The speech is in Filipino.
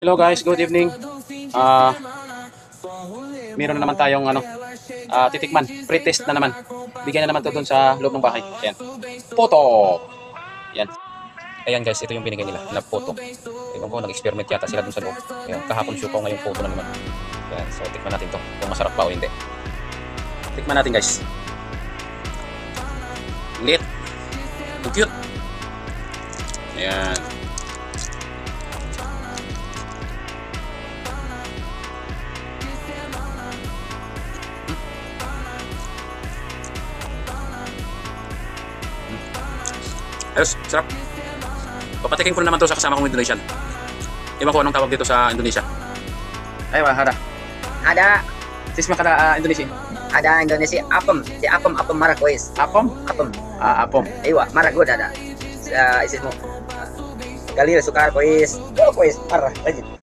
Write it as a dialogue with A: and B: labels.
A: Hello guys, good evening. Ah, meron na naman tayong titikman, pre-test na naman. Bigyan na naman to doon sa loob ng bahay. Ayan. Photo. Yan. Ayan guys, ito yung binigay nila na photo. Ewan ko, nag-experiment yata sila doon sa loob. Ayan, kahapon siupaw, ngayong photo na naman. Ayan, so tikman natin to. Kung masarap pa o hindi. Tikman natin guys. Lit. Ang cute. Ayan. Ayos, sarap. Papatikin ko na naman to sa kasama kong Indonesian. Iwan ko anong tawag dito sa Indonesia. Ay, ada.
B: Ada
A: Sisma kada Indonesia.
B: ada Indonesia apem, si apem maragois.
A: Apom?
B: Apem.
A: Apom.
B: Iwa maragod ada. Sa isis mo. Galir sukar kois. Oh kois parah. Lanjut.